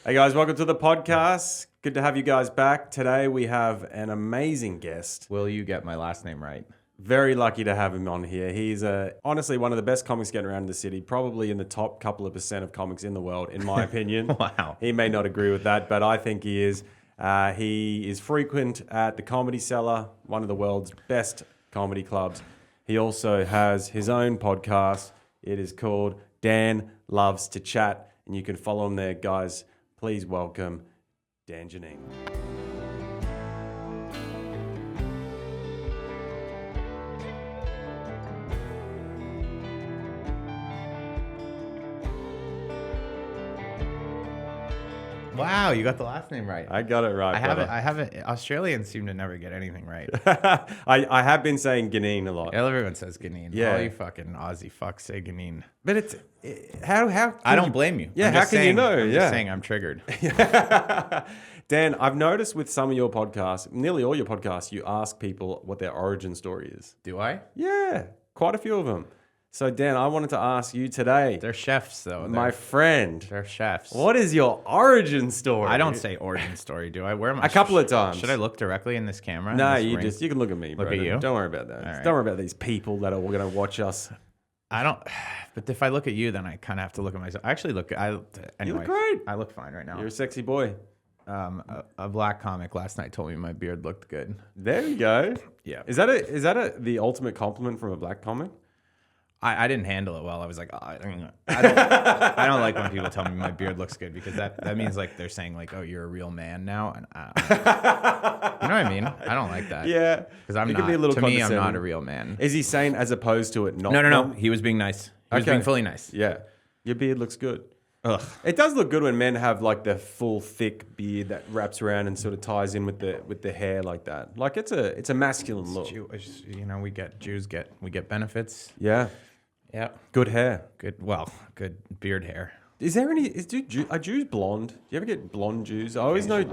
Hey guys, welcome to the podcast. Good to have you guys back. Today we have an amazing guest. Will you get my last name right? Very lucky to have him on here. He's honestly one of the best comics getting around in the city, probably in the top couple of % of comics in the world, in my opinion. Wow. He may not agree with that, but I think he is. He is frequent at the Comedy Cellar, one of the world's best comedy clubs. He also has his own podcast. It is called Dan Loves to Chat, and you can follow him there, guys. Please welcome Dan Geneen. Wow, you got the last name right. I got it right. I haven't. Australians seem to never get anything right. I have been saying Geneen a lot. Everyone says Geneen. Yeah. All you fucking Aussie fucks say Geneen. But it's how I don't blame you. Yeah, I'm how just can you saying- know? I'm Yeah. just saying I'm triggered. Dan, I've noticed with some of your podcasts, nearly all your podcasts, you ask people what their origin story is. Do I? Yeah, quite a few of them. So, Dan, I wanted to ask you today, They're chefs though. my friend, They're chefs. what is your origin story? I don't say origin story, do I? Where am I? A couple of times. Should I look directly in this camera? No, This you ring? can look at me, bro. Look at you? Don't worry about that. All right. Don't worry about these people that are going to watch us. I don't. But if I look at you, then I kind of have to look at myself. I actually look. Anyway, great. I look fine right now. You're a sexy boy. A black comic last night told me my beard looked good. There you go. Yeah. Is that the ultimate compliment from a black comic? I didn't handle it well. I was like, I don't like when people tell me my beard looks good because that means like they're saying like, oh, you're a real man now, and you know what I mean? I don't like that. Yeah. because I'm It not. can be a little To me, I'm not condescending. a real man. Is he saying as opposed to it not? No. He was being nice. He was Okay. being fully nice. Yeah. Your beard looks good. Ugh. It does look good when men have like the full thick beard that wraps around and sort of ties in with the hair like that. Like it's a masculine look. Jewish, we get benefits. Yeah. Yeah. Good hair. Good beard hair. Is there any? Are Jews blonde? Do you ever get blonde Jews? I always know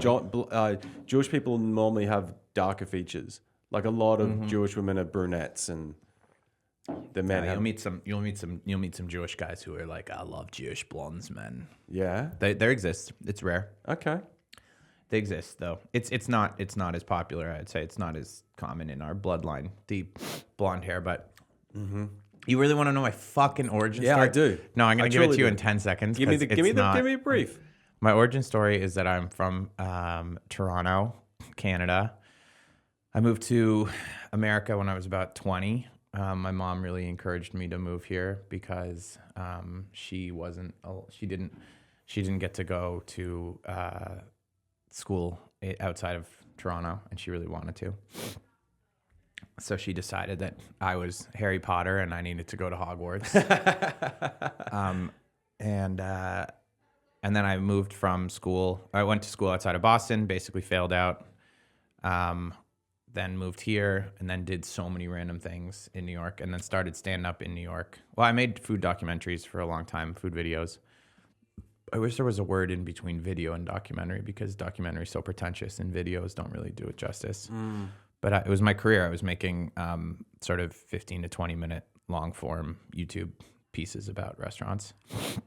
Jewish people normally have darker features. Like a lot of Jewish women are brunettes, and the men have. You'll meet some Jewish guys who are like, I love Jewish blondes, man. Yeah. There exists. It's rare. Okay. They exist though. It's not as popular. I'd say it's not as common in our bloodline. Deep blonde hair, but you really want to know my fucking origin story? Yeah, I do. No, I'm gonna I give it truly to you do. in 10 seconds. Give me 'cause give me it's a brief. My origin story is that I'm from Toronto, Canada. I moved to America when I was about 20. My mom really encouraged me to move here because she didn't get to go to school outside of Toronto, and she really wanted to. So she decided that I was Harry Potter and I needed to go to Hogwarts. And then I moved from school. I went to school outside of Boston, basically failed out. Then moved here and then did so many random things in New York and then started stand-up in New York. Well, I made food documentaries for a long time, food videos. I wish there was a word in between video and documentary because documentary is so pretentious and videos don't really do it justice. But it was my career. I was making sort of 15 to 20 minute long form YouTube pieces about restaurants.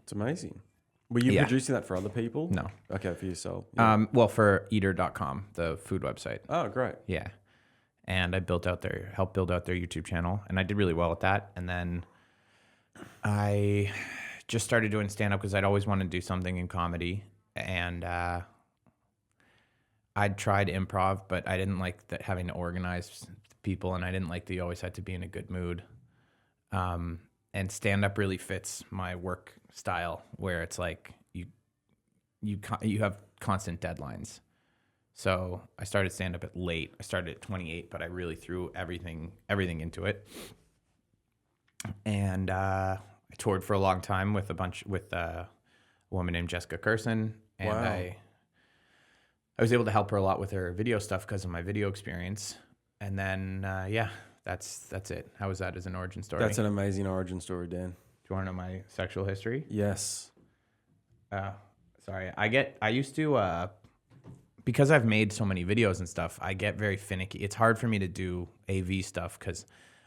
It's amazing. Were you Yeah. producing that for other people? No. Okay, for yourself. Yeah. Well, for eater.com, the food website. Oh, great. Yeah. And I helped build out their YouTube channel. And I did really well at that. And then I just started doing stand-up because I'd always wanted to do something in comedy. And I'd tried improv, but I didn't like having to organize people. And I didn't like that you always had to be in a good mood. And stand-up really fits my work style where it's like you have constant deadlines. So I started stand-up at late. I started at 28, but I really threw everything into it. And I toured for a long time with a woman named Jessica Curson. And Wow. I was able to help her a lot with her video stuff because of my video experience. And then, that's it. How was that as an origin story? That's an amazing origin story, Dan. Do you want to know my sexual history? Yes. Sorry. I used to, because I've made so many videos and stuff, I get very finicky. It's hard for me to do AV stuff because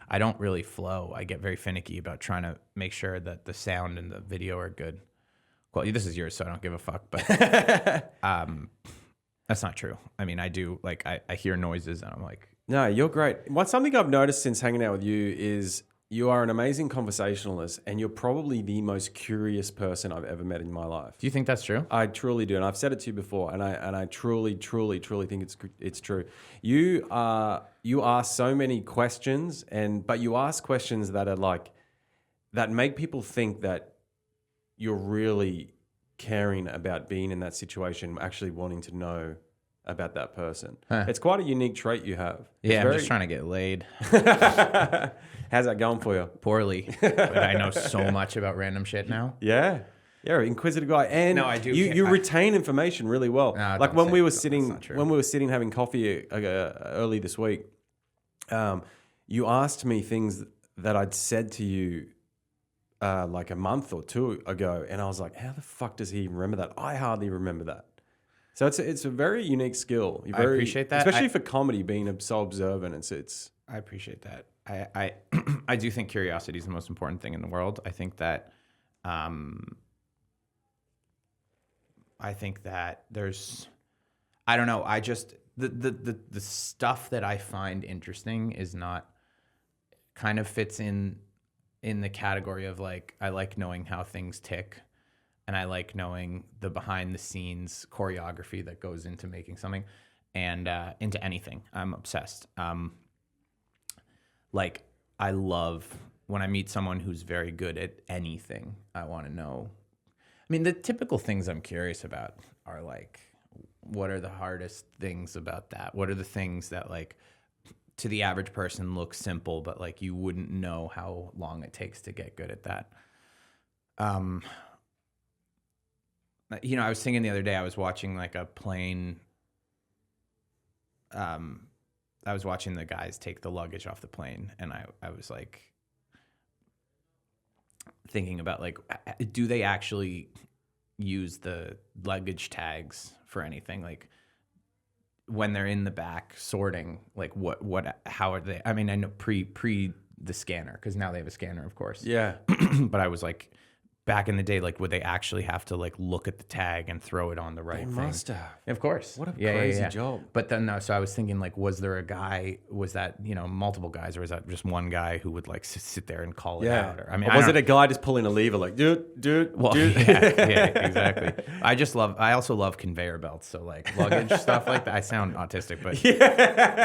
I don't really flow. I get very finicky about trying to make sure that the sound and the video are good Well, this is yours, so I don't give a fuck. But that's not true. I mean, I do, like, I hear noises and I'm like... No, you're great. Something I've noticed since hanging out with you is you are an amazing conversationalist and you're probably the most curious person I've ever met in my life. Do you think that's true? I truly do. And I've said it to you before and I truly think it's true. You ask so many questions but you ask questions that are like, that make people think that you're really caring about being in that situation, actually wanting to know about that person. Huh. It's quite a unique trait you have. Yeah, I'm just trying to get laid. How's that going for you? Poorly. But I know so much about random shit now. Yeah. Yeah, inquisitive guy. And no, I do. You retain information really well. No, like when we were sitting having coffee early this week, you asked me things that I'd said to you like a month or two ago, and I was like, how the fuck does he remember that? I hardly remember that. So it's a very unique skill. I appreciate that. Especially for comedy, being so observant. It's. I appreciate that. I I do think curiosity is the most important thing in the world. I think that there's, I don't know. I just, the stuff that I find interesting is not, kind of fits in the category of like, I like knowing how things tick. And I like knowing the behind the scenes choreography that goes into making something and into anything. I'm obsessed. Like I love when I meet someone who's very good at anything. I want to know. I mean, the typical things I'm curious about are like, what are the hardest things about that? What are the things that like to the average person look simple, but like you wouldn't know how long it takes to get good at that. You know, I was thinking the other day, I was watching like a plane. I was watching the guys take the luggage off the plane, and I was like thinking about like, do they actually use the luggage tags for anything? Like when they're in the back sorting, like how are they? I mean, I know pre the scanner, because now they have a scanner, of course. Yeah. But I was like, back in the day, like, would they actually have to like look at the tag and throw it on the right thing? They must have. Of course. What a crazy job. But then, so I was thinking, like, was there a guy? Was that, you know, multiple guys, or was that just one guy who would like sit there and call it out? Or, I mean, was it a guy just pulling a lever, like, dude? Well, yeah, exactly. I also love conveyor belts. So like luggage stuff like that. I sound autistic, but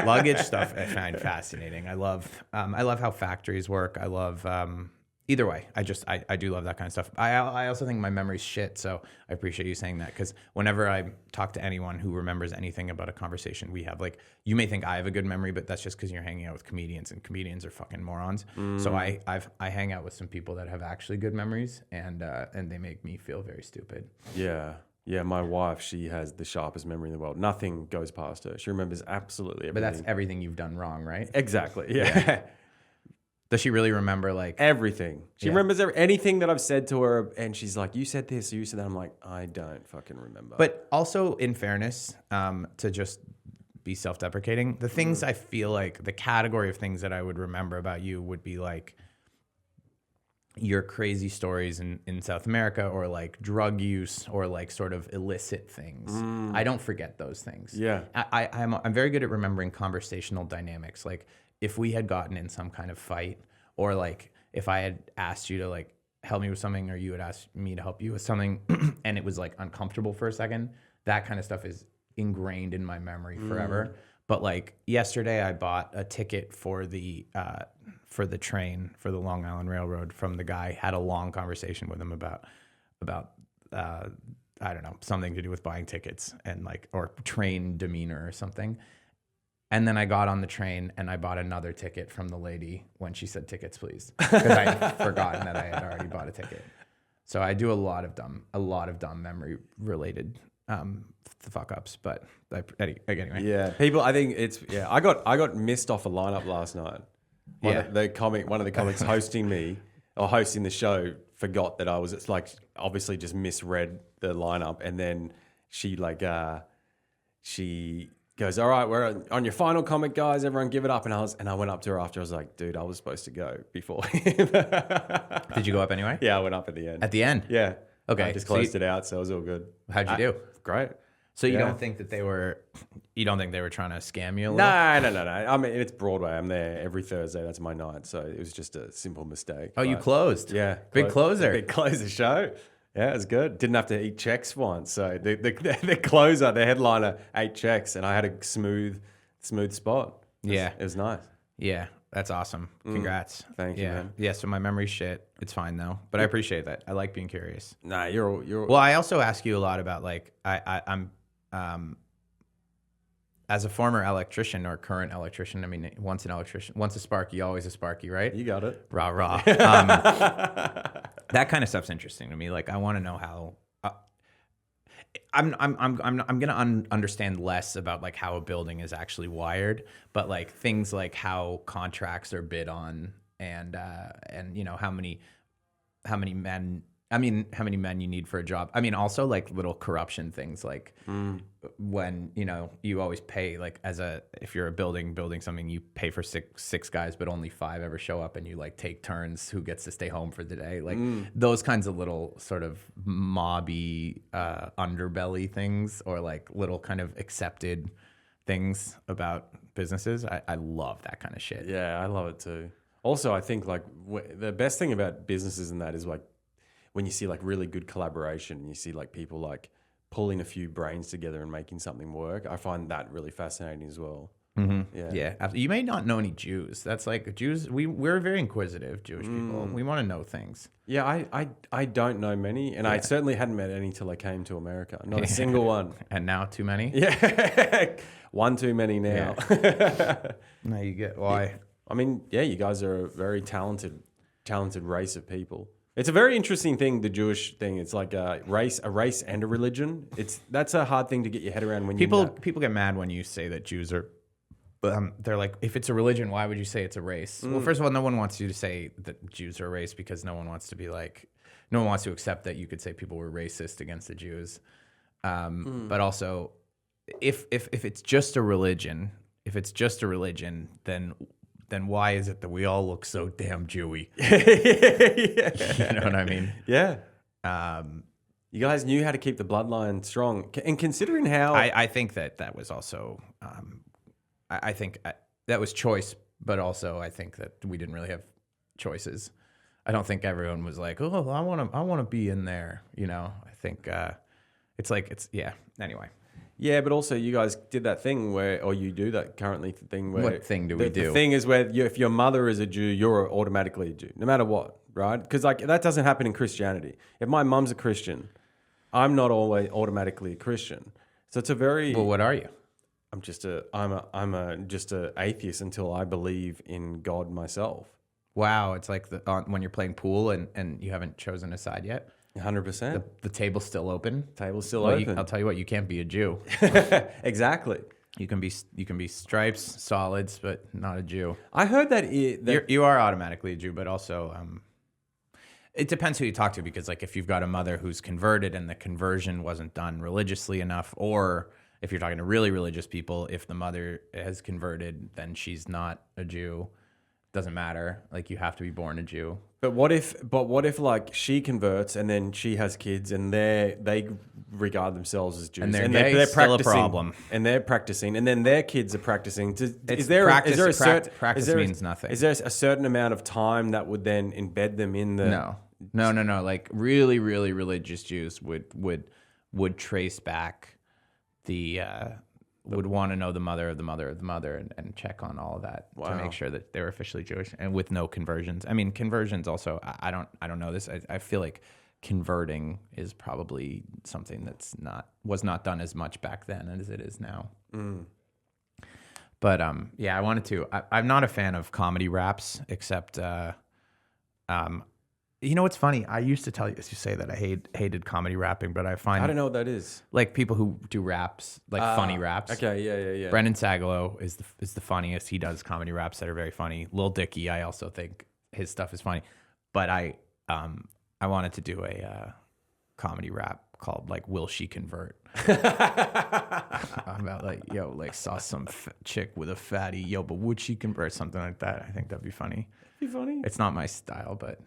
luggage stuff I find fascinating. I love how factories work. I love. Either way, I do love that kind of stuff. I also think my memory's shit, so I appreciate you saying that, because whenever I talk to anyone who remembers anything about a conversation we have, like, you may think I have a good memory, but that's just because you're hanging out with comedians, and comedians are fucking morons. So I hang out with some people that have actually good memories, and they make me feel very stupid. Yeah. Yeah, my wife, she has the sharpest memory in the world. Nothing goes past her. She remembers absolutely everything. But that's everything you've done wrong, right? Exactly, yeah. Does she really remember like everything? She remembers anything that I've said to her, and she's like, "You said this, or you said that." I'm like, "I don't fucking remember." But also, in fairness, to just be self-deprecating, the things I feel like the category of things that I would remember about you would be like your crazy stories in South America, or like drug use, or like sort of illicit things. I don't forget those things. Yeah, I'm very good at remembering conversational dynamics, like if we had gotten in some kind of fight, or like if I had asked you to like help me with something, or you had asked me to help you with something, and it was like uncomfortable for a second, that kind of stuff is ingrained in my memory forever. But like yesterday, I bought a ticket for the train for the Long Island Railroad from the guy. Had a long conversation with him about I don't know, something to do with buying tickets and like, or train demeanor or something. And then I got on the train and I bought another ticket from the lady when she said "tickets, please," because I had forgotten that I had already bought a ticket. So I do a lot of dumb memory related fuck ups. But anyway, yeah, people. I think it's I got missed off a lineup last night. One of the comics hosting me or hosting the show forgot that I was. It's like obviously just misread the lineup, and then she she goes, "All right, we're on your final comic, guys. Everyone give it up." And I went up to her after. I was like, "Dude, I was supposed to go before him." Did you go up anyway? Yeah, I went up at the end. At the end? Yeah. Okay, I just so closed it out, so it was all good. How'd you do? Great. So you Yeah. don't think that you don't think they were trying to scam you a little? No. I mean, it's Broadway. I'm there every Thursday. That's my night. So it was just a simple mistake. Oh, you but- closed? Yeah. Big closer. Big closer show. Yeah, it was good. Didn't have to eat checks once. So the closer, the headliner, ate checks, and I had a smooth spot. Yeah. It was nice. Yeah, that's awesome. Congrats. Thank you, Yeah. man. Yeah, so my memory's shit. It's fine though. But I appreciate that. I like being curious. Nah, you're. Well, I also ask you a lot about like I'm as a former electrician or current electrician. I mean, once an electrician, once a Sparky, always a Sparky, right? You got it. Rah rah. That kind of stuff's interesting to me. Like, I want to know how. I'm gonna understand less about like how a building is actually wired, but like things like how contracts are bid on, and you know how many men. I mean, how many men you need for a job. I mean, also like little corruption things, like when, you know, you always pay, like if you're building something, you pay for six guys, but only 5 ever show up, and you like take turns who gets to stay home for the day. Like those kinds of little sort of mobby underbelly things, or like little kind of accepted things about businesses. I love that kind of shit. Yeah, I love it too. Also, I think like the best thing about businesses and that is like when you see like really good collaboration, and you see like people like pulling a few brains together and making something work. I find that really fascinating as well. Mm-hmm. Yeah. Yeah. You may not know any Jews. That's like Jews. We're very inquisitive Jewish people. We want to know things. Yeah, I don't know many, and I certainly hadn't met any till I came to America. Not a single one. And now too many? Yeah, one too many now. No, you get why. I mean, yeah, you guys are a very talented race of people. It's a very interesting thing, the Jewish thing. It's like a race and a religion. That's a hard thing to get your head around when people get mad when you say that Jews are. They're like, if it's a religion, why would you say it's a race? Well, first of all, no one wants you to say that Jews are a race, because no one wants to accept that you could say people were racist against the Jews. But also, if it's just a religion, then why is it that we all look so damn Jewy? You know what I mean? Yeah. You guys knew how to keep the bloodline strong, and considering how I think that was also, I think that was choice, but also I think that we didn't really have choices. I don't think everyone was like, oh, I want to be in there. You know, I think anyway. Yeah, but also you guys did that thing or you do that currently thing where... What thing do we do? The thing is where if your mother is a Jew, you're automatically a Jew, no matter what, right? Because like that doesn't happen in Christianity. If my mum's a Christian, I'm not always automatically a Christian. So it's a very... Well, what are you? I'm just a atheist until I believe in God myself. Wow, it's like when you're playing pool and you haven't chosen a side yet. 100%. The table's still open. Table's still open. I'll tell you what, you can't be a Jew. Exactly. You can be stripes, solids, but not a Jew. I heard that you are automatically a Jew, but also it depends who you talk to, because like if you've got a mother who's converted and the conversion wasn't done religiously enough, or if you're talking to really religious people, if the mother has converted, then she's not a Jew. Doesn't matter. Like, you have to be born a Jew. But what if like she converts and then she has kids and they regard themselves as Jews and they're still a problem, and they're practicing, and then their kids are practicing. Practice means nothing. Is there a certain amount of time that would then embed them in the? No. Like really, really religious Jews would trace back would want to know the mother of the mother of the mother and check on all of that to make sure that they're officially Jewish, and with no conversions. I mean, conversions also, I don't know this. I feel like converting is probably something was not done as much back then as it is now. But yeah, I wanted to. I'm not a fan of comedy raps, except you know what's funny? I used to say that I hated comedy rapping, but I find... I don't know what that is. Like people who do raps, like funny raps. Okay, yeah. Brendan Sagalow is the funniest. He does comedy raps that are very funny. Lil Dicky, I also think his stuff is funny. But I wanted to do a comedy rap called like "Will She Convert?" About like, yo, like saw some chick with a fatty, yo, but would she convert? Something like that. I think that'd be funny. Be funny. It's not my style, but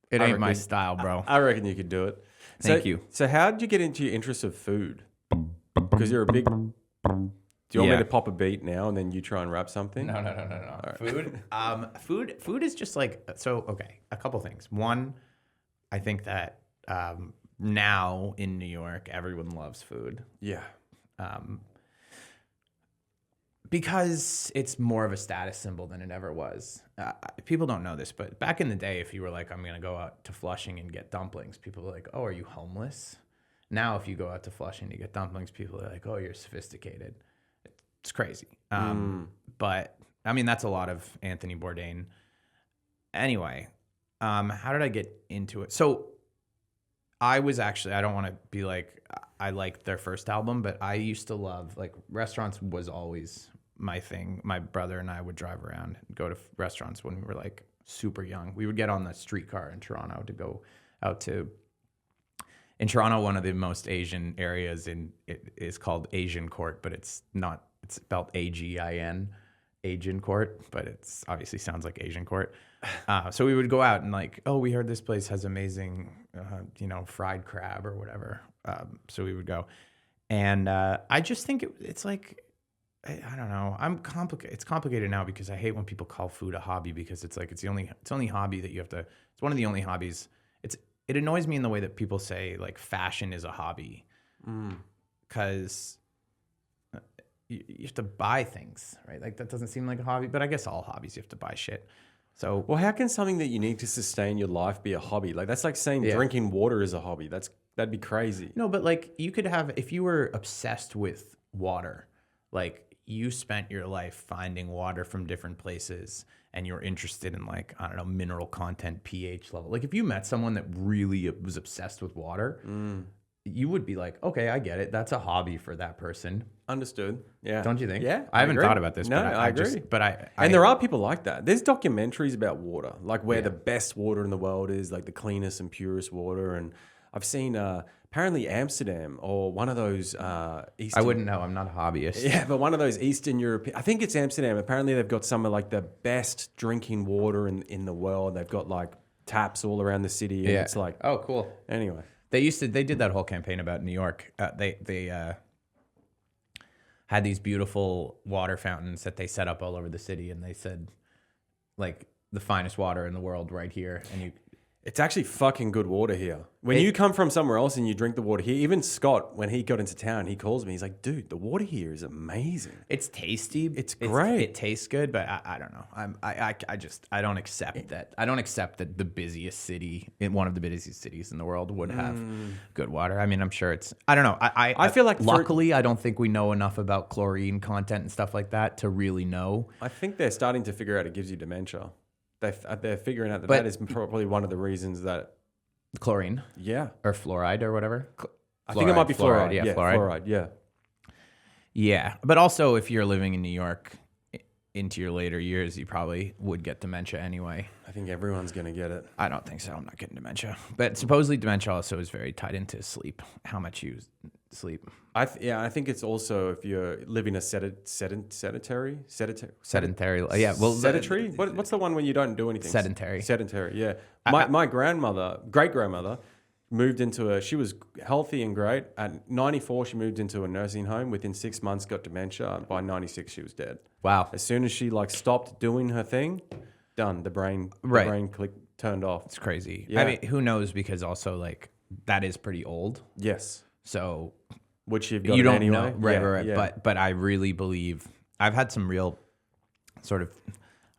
it ain't my style, bro. I reckon you could do it. Thank you. So how did you get into your interest of food? Because you're a big... Do you want me to pop a beat now and then you try and rap something? No. Right. Food is just like, so, okay, a couple things. One, I think that now in New York, everyone loves food. Yeah. Because it's more of a status symbol than it ever was. People don't know this, but back in the day, if you were like, I'm going to go out to Flushing and get dumplings, people were like, oh, are you homeless? Now, if you go out to Flushing to get dumplings, people are like, oh, you're sophisticated. It's crazy. But, I mean, that's a lot of Anthony Bourdain. Anyway, how did I get into it? So I was actually, I don't want to be like, I liked their first album, but I used to love, like, restaurants was always my thing. My brother and I would drive around and go to restaurants when we were, like, super young. We would get on the streetcar in Toronto to go out to... In Toronto, one of the most Asian areas it is called Asian Court, but it's not. It's spelled AGIN, Asian Court, but it's obviously sounds like Asian Court. So we would go out and like, oh, we heard this place has amazing, fried crab or whatever. So we would go, and I just think it's like, I don't know. It's complicated now because I hate when people call food a hobby because it's like it's the only hobby that you have to. It's one of the only hobbies. It annoys me in the way that people say like fashion is a hobby, because you have to buy things, right? Like that doesn't seem like a hobby, but I guess all hobbies you have to buy shit. So, well, how can something that you need to sustain your life be a hobby? Like that's like saying drinking water is a hobby. That'd be crazy. No, but like you could have, if you were obsessed with water, like you spent your life finding water from different places and you're interested in like, I don't know, mineral content, pH level. Like if you met someone that really was obsessed with water, you would be like, okay, I get it. That's a hobby for that person. Understood. Yeah. Don't you think? Yeah. I haven't agree. thought about this, No, but I agree. And there are people like that. There's documentaries about water, like where the best water in the world is, like the cleanest and purest water. And I've seen apparently Amsterdam or one of those Eastern... I wouldn't know. I'm not a hobbyist. Yeah, but one of those Eastern European... I think it's Amsterdam. Apparently they've got some of like the best drinking water in the world. They've got like taps all around the city. And it's like... Oh, cool. Anyway. They did that whole campaign about New York. They had these beautiful water fountains that they set up all over the city. And they said like the finest water in the world right here. And it's actually fucking good water here. When you come from somewhere else and you drink the water here, even Scott, when he got into town, he calls me. He's like, dude, the water here is amazing. It's tasty. It's great. It tastes good, but I don't know. I don't accept that. I don't accept that the busiest city, one of the busiest cities in the world, would have good water. I mean, I'm sure it's, I don't know. I feel like luckily, I don't think we know enough about chlorine content and stuff like that to really know. I think they're starting to figure out it gives you dementia. They're figuring out that is probably one of the reasons that... Chlorine? Yeah. Or fluoride or whatever? I think it might be fluoride. Yeah, fluoride, yeah. Yeah, but also if you're living in New York into your later years, you probably would get dementia anyway. I think everyone's going to get it. I don't think so. I'm not getting dementia. But supposedly dementia also is very tied into sleep, how much you sleep. I think it's also if you're living a sedentary. Yeah, well, sedentary. What's the one when you don't do anything? Sedentary. Yeah. My grandmother, great grandmother, moved into she was healthy and great. At 94, she moved into a nursing home. Within 6 months, got dementia. By 96, she was dead. Wow. As soon as she stopped doing her thing, done. The brain turned off. It's crazy. Yeah. I mean, who knows? Because also that is pretty old. Yes. So, which you've got you don't anyway. know, right. Yeah. But I really believe I've had some real sort of.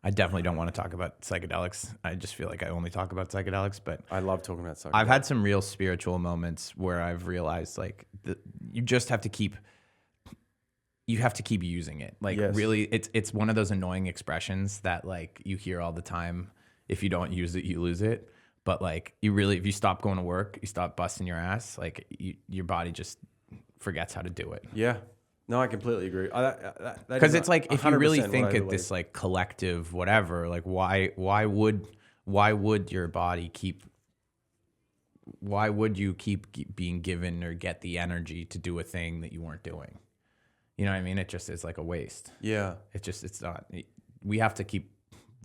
I definitely don't want to talk about psychedelics. I just feel like I only talk about psychedelics, but I love talking about psychedelics. I've had some real spiritual moments where I've realized you just have to keep. You have to keep using it. Really, it's one of those annoying expressions that you hear all the time. If you don't use it, you lose it. But if you stop going to work, you stop busting your ass, your body just forgets how to do it. Yeah. No, I completely agree. Because it's if you really think at this collective whatever, why would your body keep? Why would you keep being given or get the energy to do a thing that you weren't doing? You know what I mean? It just is a waste. Yeah. It's not. We have to keep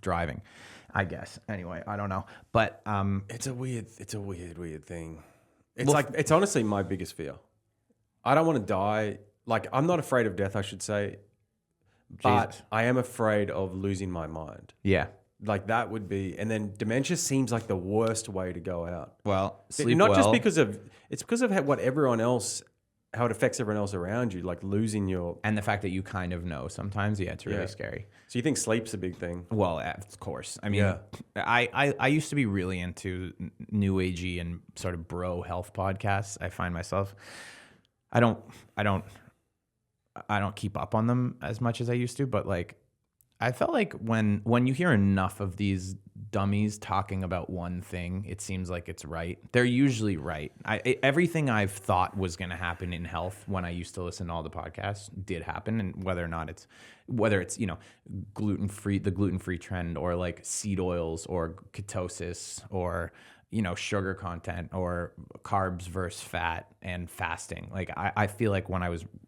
driving, I guess. Anyway, I don't know, but it's a weird thing. It's honestly my biggest fear. I don't want to die. Like, I'm not afraid of death, I should say, but Jesus. I am afraid of losing my mind. Yeah. Like, that would be, and then dementia seems like the worst way to go out. Well, sleep Not well. just because of, it's because of how it affects everyone else around you, like losing your... And the fact that you kind of know sometimes, it's really scary. So you think sleep's a big thing? Well, of course. I mean, I used to be really into new agey and sort of bro health podcasts. I find myself, I don't keep up on them as much as I used to, but like, I felt like when you hear enough of these dummies talking about one thing, it seems like it's right. They're usually right. Everything I've thought was going to happen in health when I used to listen to all the podcasts did happen, and whether it's gluten-free, the gluten-free trend, or like seed oils, or ketosis, or sugar content, or carbs versus fat and fasting. Like I feel like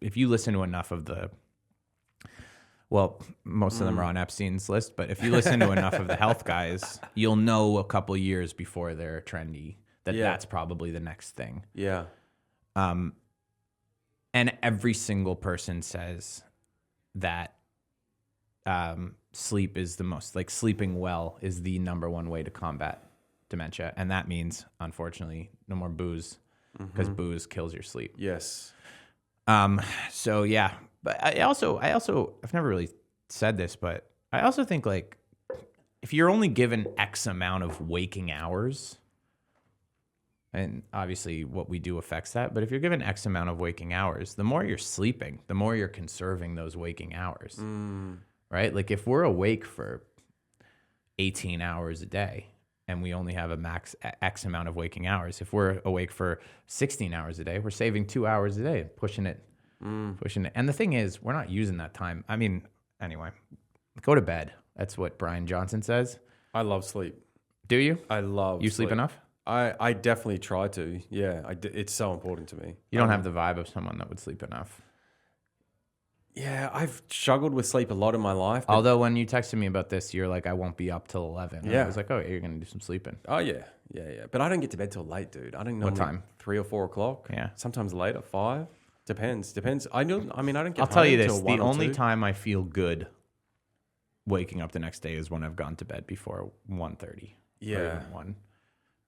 if you listen to enough of the, well, most of them are on Epstein's list, but if you listen to enough of the health guys, you'll know a couple years before they're trendy that's probably the next thing. Yeah. And every single person says that sleep is the most, like, sleeping well is the number one way to combat dementia. And that means, unfortunately, no more booze, because booze kills your sleep. Yes. So yeah, but I've never really said this, but I also think, like, if you're only given X amount of waking hours, and obviously what we do affects that, but if you're given X amount of waking hours, the more you're sleeping, the more you're conserving those waking hours, right? Like, if we're awake for 18 hours a day and we only have a max X amount of waking hours, if we're awake for 16 hours a day, we're saving 2 hours a day, pushing it. And the thing is, we're not using that time. I mean, anyway, go to bed. That's what Brian Johnson says. I love sleep. Do you? I love You sleep enough? I definitely try to. Yeah, it's so important to me. You don't have the vibe of someone that would sleep enough. Yeah, I've struggled with sleep a lot in my life. Although when you texted me about this, you're like, I won't be up till 11. And Yeah. I was like, oh, you're going to do some sleeping. Oh, yeah. But I don't get to bed till late, dude. I don't know. What time? 3 or 4 o'clock. Yeah. Sometimes later, 5. Depends. I don't get I'll tell you home this. till 1 The or only 2. time I feel good waking up the next day is when I've gone to bed before 1:30. Yeah. Or even 1.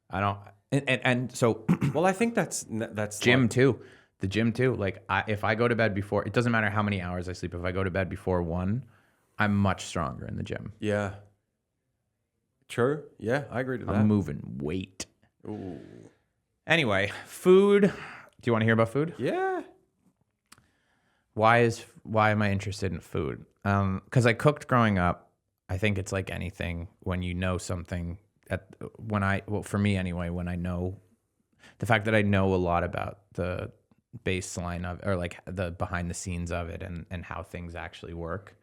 I don't... And so... Well, I think that's gym like, too. The gym too. Like, if I go to bed before... It doesn't matter how many hours I sleep. If I go to bed before 1, I'm much stronger in the gym. Yeah. True. Yeah, I agree to that. I'm moving weight. Ooh. Anyway, food. Do you want to hear about food? Yeah. Why am I interested in food? Because I cooked growing up. I think it's like anything. When you know something, for me anyway, when I know the fact that I know a lot about the baseline of, or like the behind the scenes of it, and how things actually work,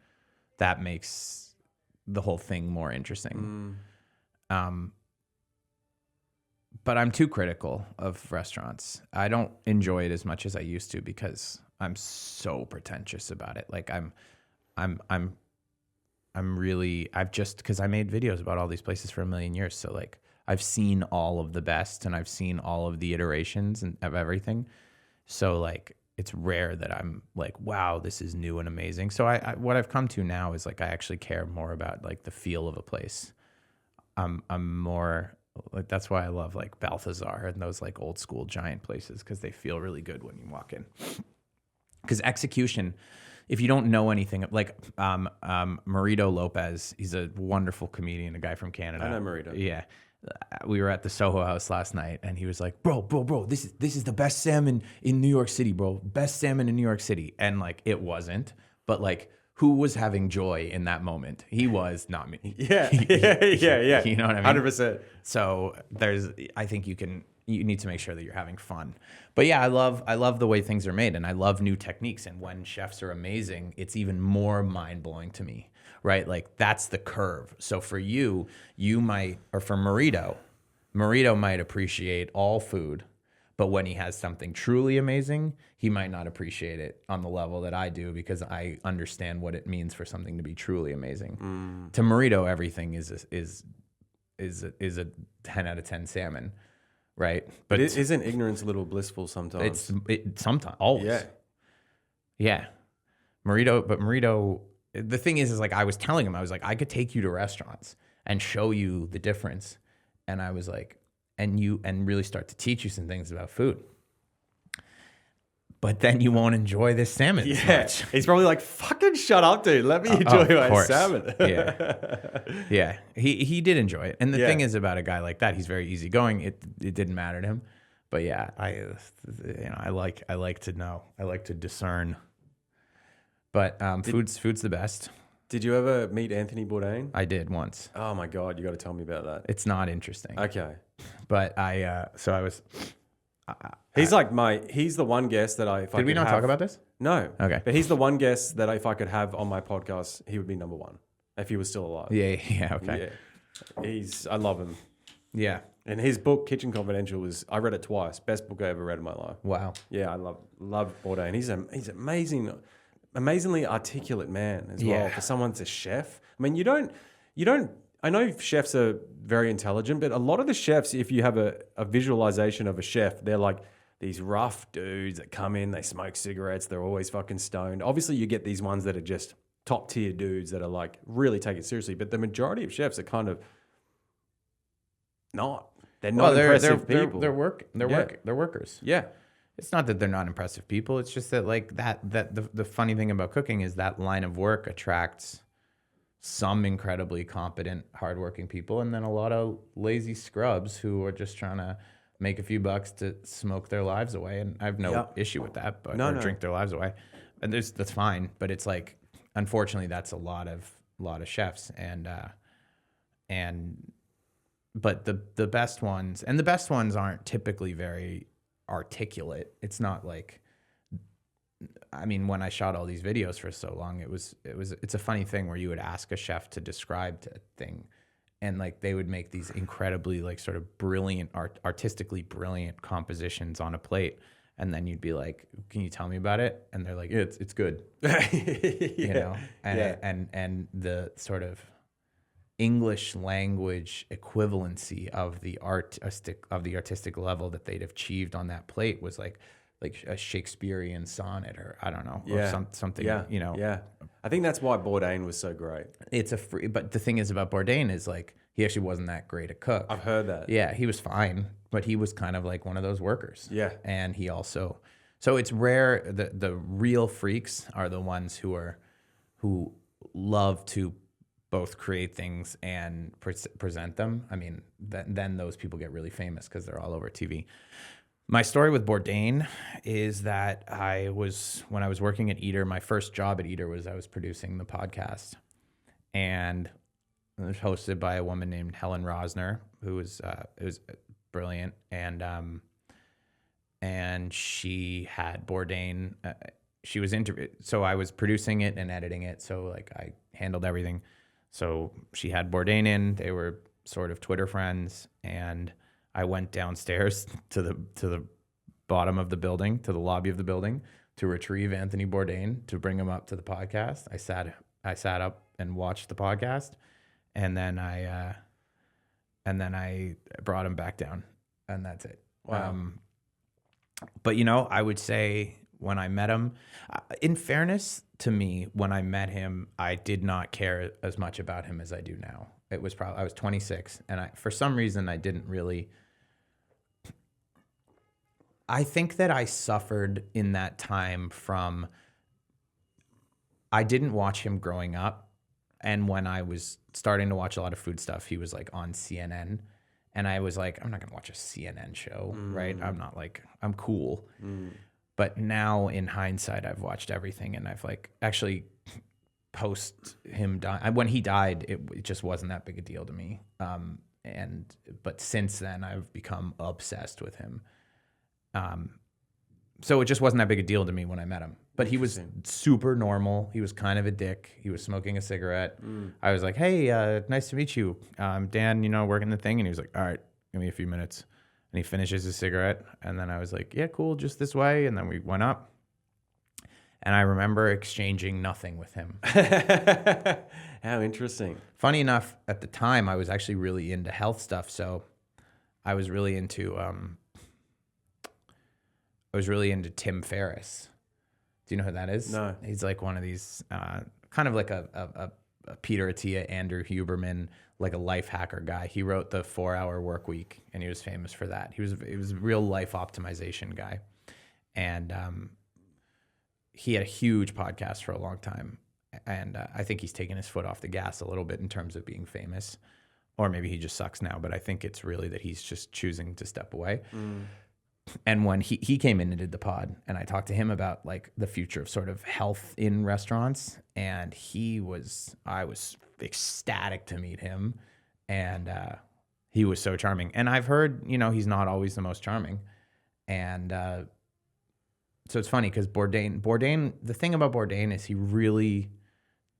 that makes the whole thing more interesting. But I'm too critical of restaurants. I don't enjoy it as much as I used to because I'm so pretentious about it. Like because I made videos about all these places for a million years. So like I've seen all of the best, and I've seen all of the iterations of everything. So like it's rare that I'm like, wow, this is new and amazing. So what I've come to now is like I actually care more about like the feel of a place. I'm more like, that's why I love like Balthazar and those like old school giant places, because they feel really good when you walk in. Because execution, if you don't know anything, like Marito Lopez, he's a wonderful comedian, a guy from Canada. I know Marito. Yeah. We were at the Soho House last night, and he was like, bro, this is the best salmon in New York City, bro. Best salmon in New York City. And like, it wasn't, but like, who was having joy in that moment? He was, not me. Yeah. Yeah. You know what I mean? 100%. So I think you need to make sure that you're having fun. But yeah, I love the way things are made, and I love new techniques. And when chefs are amazing, it's even more mind blowing to me, right? Like that's the curve. So for you might, or for Marito might appreciate all food, but when he has something truly amazing, he might not appreciate it on the level that I do, because I understand what it means for something to be truly amazing. To Marito, everything is a 10 out of 10 salmon. right? But isn't ignorance a little blissful sometimes? Sometimes, always. Yeah. Marito, the thing is like I was telling him, I was like, I could take you to restaurants and show you the difference. And I was like, and really start to teach you some things about food. But then you won't enjoy this salmon as much. He's probably like, fucking shut up, dude. Let me enjoy my salmon. Yeah. He did enjoy it. And the thing is about a guy like that, he's very easygoing. It didn't matter to him. But yeah, I like to know. I like to discern. But food's the best. Did you ever meet Anthony Bourdain? I did once. Oh my God, you got to tell me about that. It's not interesting. Okay. But he's he's the one guest that if I did we not talk about this? No. Okay. But he's the one guest that if I could have on my podcast, he would be number one if he was still alive. Yeah. Okay. Yeah. I love him. Yeah. And his book, Kitchen Confidential, I read it twice. Best book I ever read in my life. Wow. Yeah, I love Bourdain. He's amazingly articulate man as well for someone that's a chef. I mean, you don't. I know chefs are very intelligent, but a lot of the chefs, if you have a visualization of a chef, they're like these rough dudes that come in, they smoke cigarettes, they're always fucking stoned. Obviously, you get these ones that are just top tier dudes that are like really take it seriously, but the majority of chefs are kind of not. They're not impressive people. They're workers. Yeah. It's not that they're not impressive people. It's just that like the funny thing about cooking is that line of work attracts some incredibly competent, hardworking people, and then a lot of lazy scrubs who are just trying to make a few bucks to smoke their lives away. And I have no issue with that, but drink their lives away. And that's fine. But it's like, unfortunately, that's a lot of chefs, but the best ones aren't typically very articulate. It's not like, I mean, when I shot all these videos for so long, it's a funny thing where you would ask a chef to describe a thing, and like they would make these incredibly like sort of brilliant, artistically brilliant compositions on a plate, and then you'd be like, "Can you tell me about it?" And they're like, "It's good," you know, and the sort of English language equivalency of the artistic level that they'd achieved on that plate was like a Shakespearean sonnet, or I don't know, or something. You know. Yeah, I think that's why Bourdain was so great. But the thing is about Bourdain is like he actually wasn't that great a cook. I've heard that. Yeah, he was fine, but he was kind of like one of those workers. Yeah, and he also, so it's rare. The real freaks are the ones who love to both create things and present them. I mean, then those people get really famous because they're all over TV. My story with Bourdain is that when I was working at Eater, my first job at Eater was I was producing the podcast, and it was hosted by a woman named Helen Rosner, who was brilliant, and she had Bourdain. She was so I was producing it and editing it, so like I handled everything. So she had Bourdain in. They were sort of Twitter friends, and I went downstairs to the bottom of the building, to the lobby of the building, to retrieve Anthony Bourdain to bring him up to the podcast. I sat up and watched the podcast, and then I brought him back down, and that's it. Wow. But I would say when I met him, in fairness to me, when I met him, I did not care as much about him as I do now. It was I was 26, and for some reason I didn't really. I think that I suffered in that time from. I didn't watch him growing up, and when I was starting to watch a lot of food stuff, he was like on CNN, and I was like, I'm not gonna watch a CNN show, right? I'm not like, I'm cool. But now in hindsight, I've watched everything, and I've like actually post him die. When he died, it just wasn't that big a deal to me. But since then, I've become obsessed with him. So it just wasn't that big a deal to me when I met him. But he was super normal. He was kind of a dick. He was smoking a cigarette. I was like, "Hey, nice to meet you. Dan, working the thing." And he was like, "All right, give me a few minutes." And he finishes his cigarette. And then I was like, "Yeah, cool, just this way." And then we went up. And I remember exchanging nothing with him. How interesting. Funny enough, at the time, I was actually really into health stuff. So I was really into Tim Ferriss. Do you know who that is? No. He's like one of these kind of like a Peter Attia, Andrew Huberman, like a life hacker guy. He wrote the 4-Hour Work Week, and he was famous for that. He was a real life optimization guy, and he had a huge podcast for a long time. And I think he's taken his foot off the gas a little bit in terms of being famous, or maybe he just sucks now. But I think it's really that he's just choosing to step away. And when he came in and did the pod, and I talked to him about like the future of sort of health in restaurants, and I was ecstatic to meet him, and he was so charming. And I've heard, he's not always the most charming, and so it's funny because Bourdain, the thing about Bourdain is he really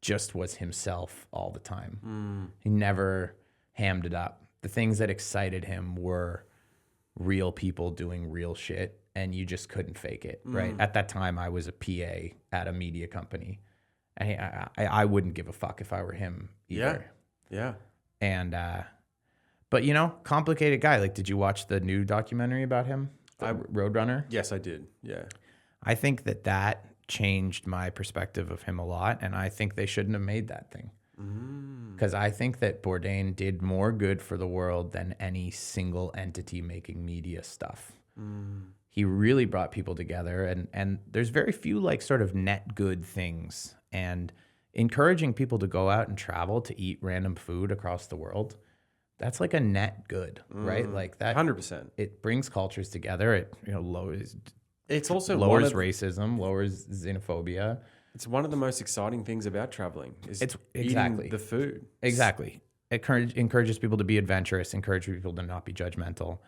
just was himself all the time. He never hammed it up. The things that excited him were real people doing real shit, and you just couldn't fake it, right? At that time, I was a PA at a media company. I wouldn't give a fuck if I were him either. Yeah. And, but complicated guy. Like, did you watch the new documentary about him? Roadrunner? Yes, I did. Yeah. I think that changed my perspective of him a lot, and I think they shouldn't have made that thing. Because I think that Bourdain did more good for the world than any single entity making media stuff. He really brought people together, and there's very few like sort of net good things. And encouraging people to go out and travel to eat random food across the world, that's like a net good, right? Like that 100%. It brings cultures together. It lowers. It's also lowers racism, lowers xenophobia. It's one of the most exciting things about traveling is exactly eating the food. Exactly. It encourages people to be adventurous, encourages people to not be judgmental.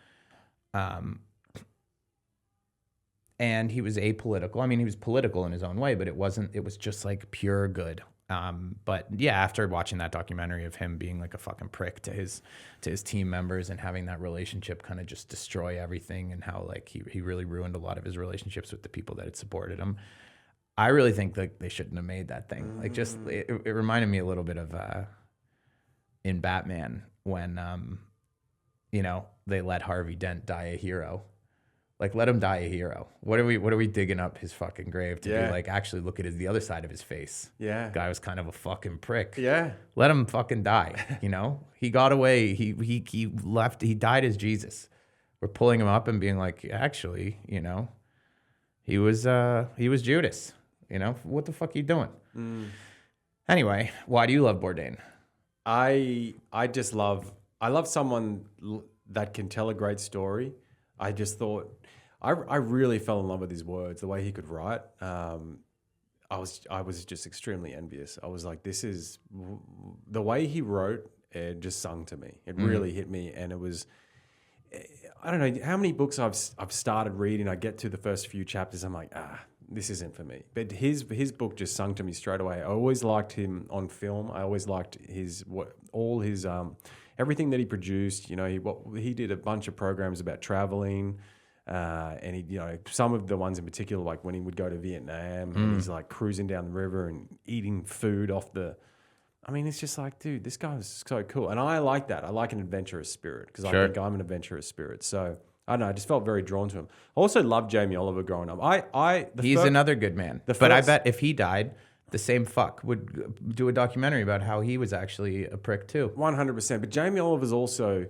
And he was apolitical. I mean, he was political in his own way, but it was just like pure good. But yeah, after watching that documentary of him being like a fucking prick to his team members and having that relationship kind of just destroy everything, and how like he really ruined a lot of his relationships with the people that had supported him. I really think that they shouldn't have made that thing. Like, just it reminded me a little bit of in Batman when they let Harvey Dent die a hero. Like, let him die a hero. What are we digging up his fucking grave to be like, actually look at the other side of his face. Yeah. Guy was kind of a fucking prick. Yeah. Let him fucking die. He got away. He left. He died as Jesus. We're pulling him up and being like, actually, he was Judas. What the fuck are you doing? Anyway, why do you love Bourdain? I love someone that can tell a great story. I just thought, I really fell in love with his words, the way he could write. I was just extremely envious. I was like, this is the way he wrote. It just sung to me. It really hit me, and it was. I don't know how many books I've started reading. I get to the first few chapters, I'm like, this isn't for me. But his book just sung to me straight away. I always liked him on film. I always liked all his everything that he produced. He did a bunch of programs about traveling, and he some of the ones in particular, like when he would go to Vietnam and he's like cruising down the river and eating food off the. I mean, it's just like, dude, this guy's so cool, and I like that. I like an adventurous spirit because I think I'm an adventurous spirit. So I don't know. I just felt very drawn to him. I also loved Jamie Oliver growing up. He's another good man. But I bet if he died, the same fuck would do a documentary about how he was actually a prick too. 100%. But Jamie Oliver's also,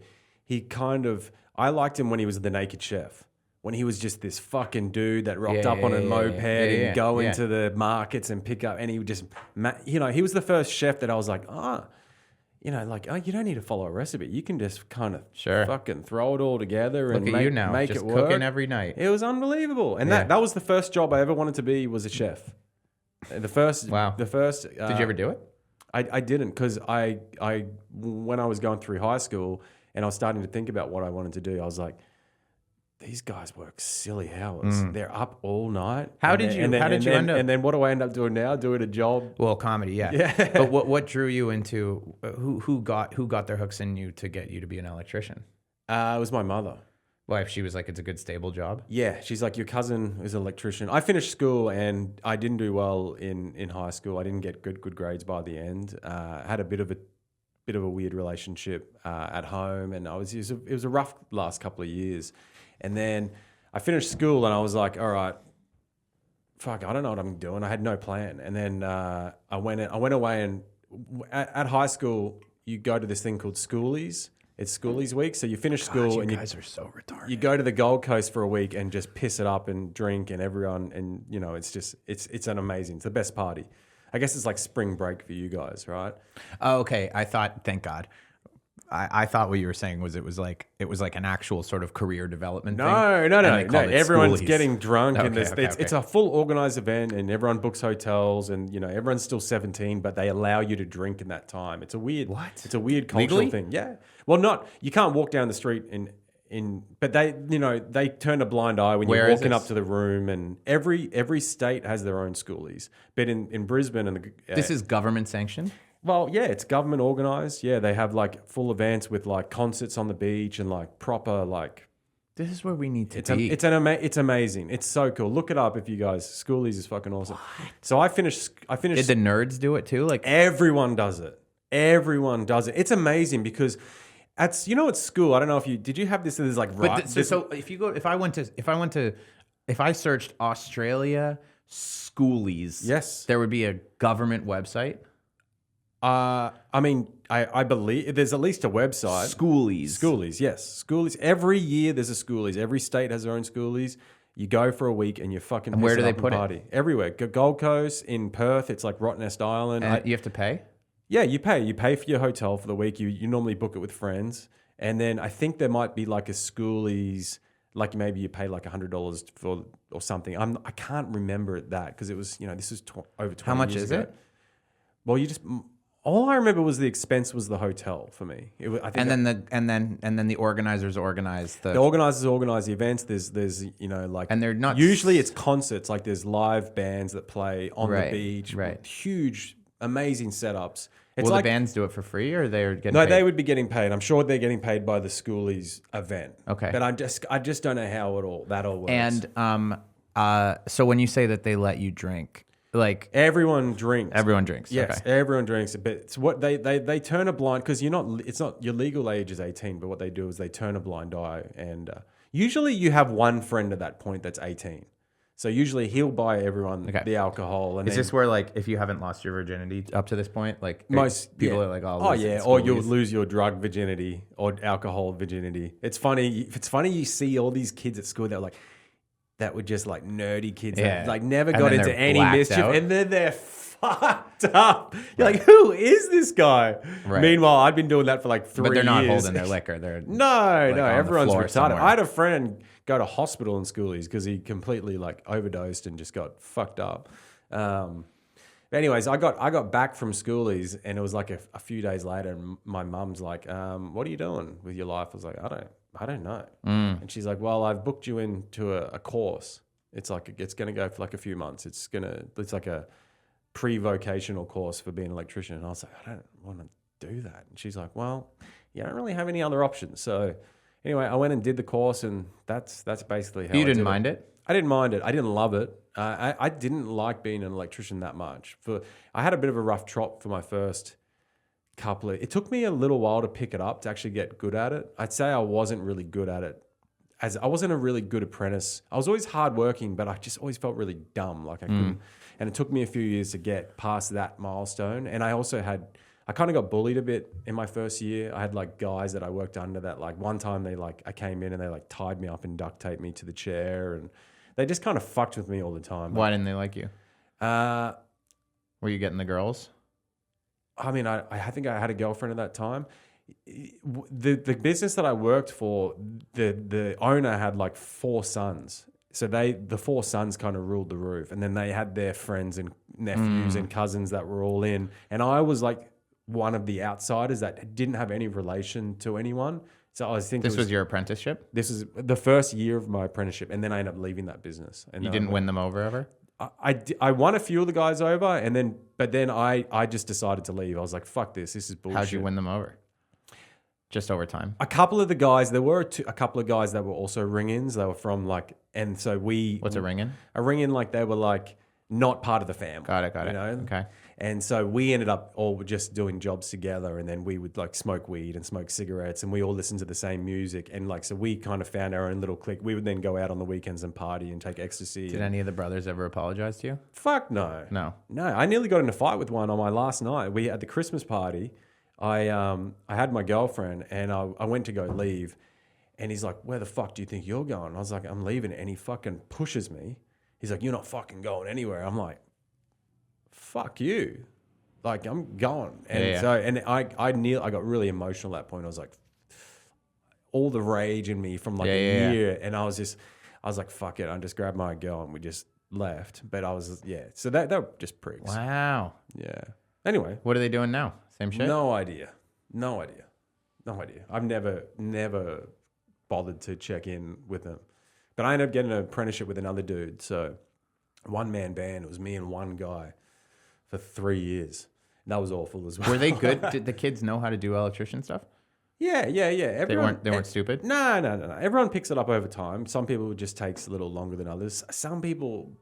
I liked him when he was the Naked Chef. When he was just this fucking dude that rocked up on a moped and go into the markets and pick up, and he would just, he was the first chef that I was like, you don't need to follow a recipe. You can just kind of fucking throw it all together and make it work. Cooking every night. It was unbelievable. And that was the first job I ever wanted to be, was a chef. The first. Wow. The first. Did you ever do it? I didn't, because when I was going through high school and I was starting to think about what I wanted to do, I was like, these guys work silly hours. They're up all night. How did you end up? And then what do I end up doing now? Doing a job. Well, comedy, yeah. But what drew you into who got their hooks in you to get you to be an electrician? It was my mother. Why? She was like, it's a good stable job. Yeah, she's like, your cousin is an electrician. I finished school and I didn't do well in high school. I didn't get good grades by the end. I had a bit of bit of a weird relationship at home, and it was a rough last couple of years. And then I finished school, and I was like, all right, fuck, I don't know what I'm doing. I had no plan. And then I went away, and at high school, you go to this thing called Schoolies. It's Schoolies week. So you finish school and you guys are so retarded. You go to the Gold Coast for a week and just piss it up and drink, and everyone, and you know, it's an amazing, it's the best party. I guess it's like spring break for you guys, right? Oh, okay. I thought, thank God. I thought what you were saying was it was like an actual sort of career development thing. No. Everyone's Schoolies. getting drunk, and Okay. it's a full organized event, and everyone books hotels, and you know everyone's still 17, but they allow you to drink in that time. It's a weird cultural Legally? thing. Yeah. Well, you can't walk down the street but they turn a blind eye when you're walking up to the room, and every state has their own Schoolies. But in Brisbane and this is government sanctioned. well, yeah, it's government organized. Yeah, they have like full events with like concerts on the beach and like proper like. This is where we need to be. It's amazing. It's so cool. Look it up if you guys. Schoolies is fucking awesome. What? So I finished. Did the nerds do it too? Like everyone does it. Everyone does it. It's amazing because at school. I don't know if did you have this. There's like so if I searched Australia Schoolies, yes, there would be a government website. I mean, I believe there's at least a website. Schoolies, yes. Schoolies. Every year there's a Schoolies. Every state has their own Schoolies. You go for a week and you fucking and where do they put party. It? Everywhere. Gold Coast, in Perth, it's like Rottnest Island. And you have to pay? Yeah, you pay. You pay for your hotel for the week. You normally book it with friends. And then I think there might be like a Schoolies, like maybe you pay like $100 for or something. I can't remember it that because it was, this is over 20 years ago. How much is it? Well, all I remember was the expense was the hotel for me. And then the organizers organize the organizers organize the events. There's and they're not usually it's concerts, like there's live bands that play on the beach, right? Huge, amazing setups. Will the bands do it for free or they're getting no? Paid? They would be getting paid. I'm sure they're getting paid by the Schoolies event. Okay, but I just don't know how that all works. And so when you say that they let you drink. Like everyone drinks. Yes, okay. Everyone drinks. But it's what they turn a blind because it's not your legal age is 18. But what they do is they turn a blind eye, and usually you have one friend at that point that's 18. So usually he'll buy everyone the alcohol. And is this where like if you haven't lost your virginity up to this point, like most people are like, oh yeah, or you'll lose your drug virginity or alcohol virginity. It's funny. It's funny you see all these kids at school that are like. That were just like nerdy kids that like never got into any mischief. Out. And then they're fucked up. You're like, who is this guy? Right. Meanwhile, I've been doing that for like 3 years. But they're not holding their liquor. They're no, everyone's retarded. Somewhere. I had a friend go to hospital in Schoolies because he completely like overdosed and just got fucked up. Anyways, I got back from Schoolies and it was like a few days later and my mum's like, what are you doing with your life? I was like, I don't know. And she's like, well, I've booked you into a course. It's like, it's going to go for like a few months. It's like a pre-vocational course for being an electrician. And I was like, I don't want to do that. And she's like, well, you don't really have any other options. So anyway, I went and did the course and that's basically how You didn't mind it? I didn't mind it. I didn't love it. I didn't like being an electrician that much. I had a bit of a rough trot for my first couple of. It took me a little while to pick it up to actually get good at it. I'd say I wasn't really good at it. As I wasn't a really good apprentice. I was always hardworking, but I just always felt really dumb. Like I couldn't. And it took me a few years to get past that milestone. And I also I kind of got bullied a bit in my first year. I had like guys that I worked under that like one time I came in and they like tied me up and duct taped me to the chair and they just kind of fucked with me all the time. Why didn't they like you? Were you getting the girls? I mean, I think I had a girlfriend at that time. The business that I worked for, the owner had like 4 sons. So the 4 sons kind of ruled the roof. And then they had their friends and nephews and cousins that were all in. And I was like one of the outsiders that didn't have any relation to anyone. So I think this was your apprenticeship? This is the first year of my apprenticeship. And then I ended up leaving that business. And you didn't win them over ever? I won a few of the guys over, but then I just decided to leave. I was like, fuck this. This is bullshit. How'd you win them over? Just over time? A couple of the guys, there were a couple of guys that were also ring-ins. They were from like, and so we... What's a ring-in? A ring-in, like they were like, not part of the family. Got it. You know? Okay. And so we ended up all just doing jobs together, and then we would like smoke weed and smoke cigarettes, and we all listened to the same music, and like so we kind of found our own little clique. We would then go out on the weekends and party and take ecstasy. Did any of the brothers ever apologize to you? Fuck no. No. I nearly got in a fight with one on my last night. We at the Christmas party. I had my girlfriend, and I went to go leave, and he's like, "Where the fuck do you think you're going?" I was like, "I'm leaving," and he fucking pushes me. He's like, "You're not fucking going anywhere." I'm like, "Fuck you." Like, I'm going. And I got really emotional at that point. I was like, all the rage in me from like a year. And I was like, fuck it. I just grabbed my girl and we just left. But I was, So they were just pricks. Wow. Yeah. Anyway. What are they doing now? Same shit? No idea. I've never bothered to check in with them. But I ended up getting an apprenticeship with another dude. So one-man band. It was me and one guy for 3 years. And that was awful as well. Were they good? Did the kids know how to do electrician stuff? Yeah. Everyone, they weren't stupid? No. Everyone picks it up over time. Some people it just takes a little longer than others. Some people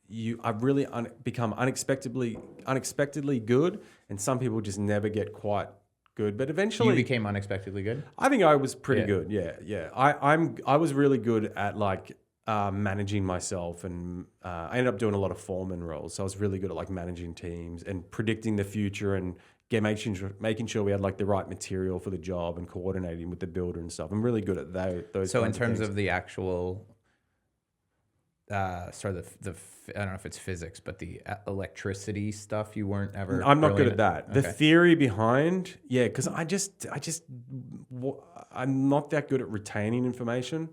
really become unexpectedly good, and some people just never get quite good. But eventually, You became unexpectedly good? I think I was pretty good. Yeah. I was really good at like managing myself, and I ended up doing a lot of foreman roles. So I was really good at like managing teams and predicting the future and making sure we had like the right material for the job and coordinating with the builder and stuff. I'm really good at those. So in terms of the actual, I don't know if it's physics, but the electricity stuff, you weren't ever. I'm not good at that. Okay. The theory behind, because I'm not that good at retaining information.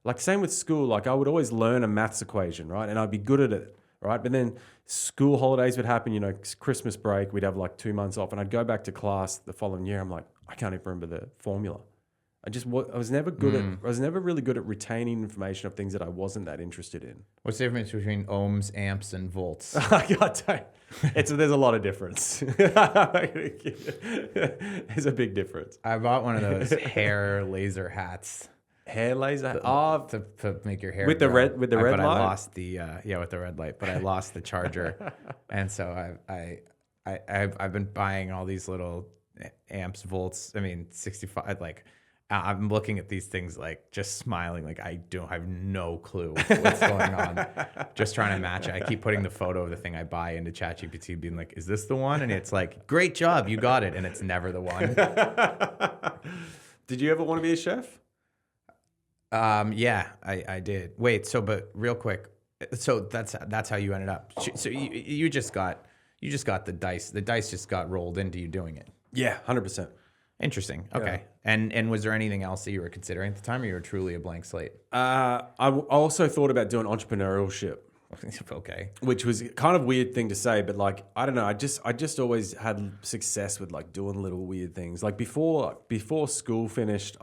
Like same with school, like I would always learn a maths equation, right? And I'd be good at it, right? But then school holidays would happen, Christmas break, we'd have like 2 months off, and I'd go back to class the following year. I'm like, I can't even remember the formula. I was never really good at retaining information of things that I wasn't that interested in. What's the difference between ohms, amps, and volts? There's a lot of difference. There's a big difference. I bought one of those hair laser hats. Hair laser to make your hair with grow. the red light. But I lost the with the red light. But I lost the charger, and so I've been buying all these little amps, volts. 65. Like I'm looking at these things like just smiling, like I have no clue what's going on. Just trying to match it. I keep putting the photo of the thing I buy into ChatGPT, being like, "Is this the one?" And it's like, "Great job, you got it," and it's never the one. Did you ever want to be a chef? Yeah, I did. Wait, but real quick, so that's how you ended up. So you just got the dice. The dice just got rolled into you doing it. Yeah, 100%. Interesting. Okay. Yeah. And was there anything else that you were considering at the time, or you were truly a blank slate? I also thought about doing entrepreneurship. Okay. Which was kind of weird thing to say, but like I don't know, I just always had success with like doing little weird things. Like before school finished,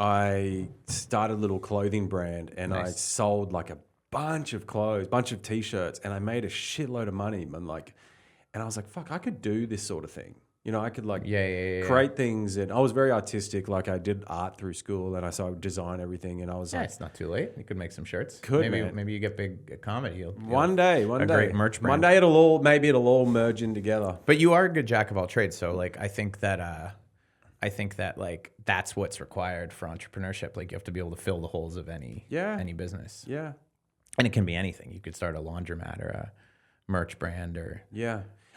I started a little clothing brand, and Nice. I sold like a bunch of clothes, bunch of t-shirts, and I made a shitload of money. And I was like, fuck, I could do this sort of thing. I could like create things, and I was very artistic. Like I did art through school, and I would design everything, and I was like, it's not too late. You could make some shirts. Man. Maybe you get big at comedy. One day, great merch brand. One day it'll all merge in together. But you are a good jack of all trades, so like I think that like that's what's required for entrepreneurship. Like you have to be able to fill the holes of any business. Yeah. And it can be anything. You could start a laundromat or a merch brand or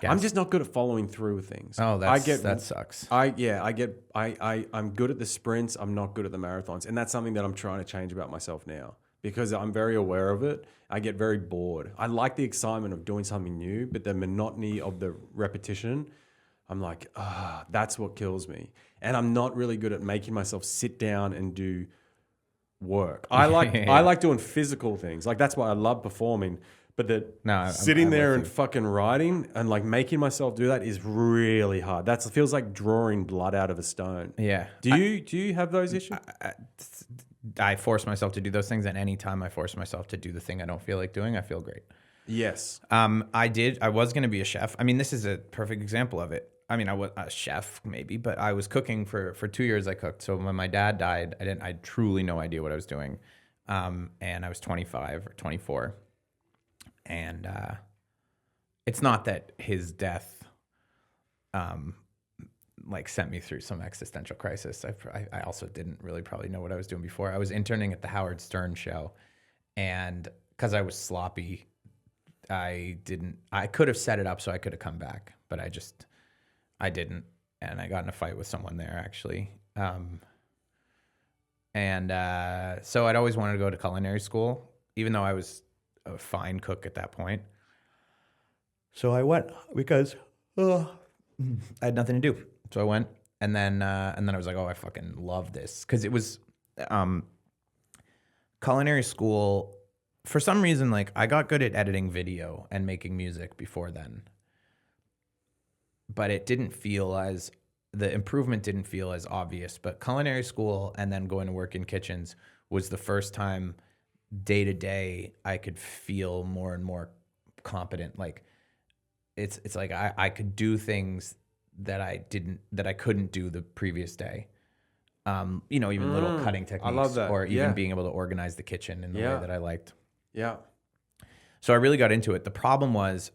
I'm just not good at following through with things. Oh, that sucks. I'm good at the sprints. I'm not good at the marathons. And that's something that I'm trying to change about myself now, because I'm very aware of it. I get very bored. I like the excitement of doing something new, but the monotony of the repetition, I'm like, that's what kills me. And I'm not really good at making myself sit down and do work. I like doing physical things. Like that's why I love performing. But sitting there and fucking writing and like making myself do that is really hard. That feels like drawing blood out of a stone. Yeah. Do you have those issues? I force myself to do those things, and anytime I force myself to do the thing I don't feel like doing, I feel great. Yes. I was going to be a chef. This is a perfect example of it. I was a chef maybe, but I was cooking for 2 years. I cooked. So when my dad died, I had truly no idea what I was doing. And I was 25 or 24. And it's not that his death like sent me through some existential crisis. I also didn't really probably know what I was doing before. I was interning at the Howard Stern show, and because I was sloppy, I could have set it up so I could have come back, but I didn't. And I got in a fight with someone there, actually. So I'd always wanted to go to culinary school, even though I was a fine cook at that point. So I went because I had nothing to do. So I went, and then I was like, oh, I fucking love this. Because it was culinary school. For some reason, like, I got good at editing video and making music before then. But it didn't feel the improvement didn't feel as obvious. But culinary school and then going to work in kitchens was the first time day to day I could feel more and more competent. Like, it's like I could do things that I couldn't do the previous day. Even little cutting techniques, I love that. or even being able to organize the kitchen in the way that I liked. Yeah. So I really got into it. The problem was,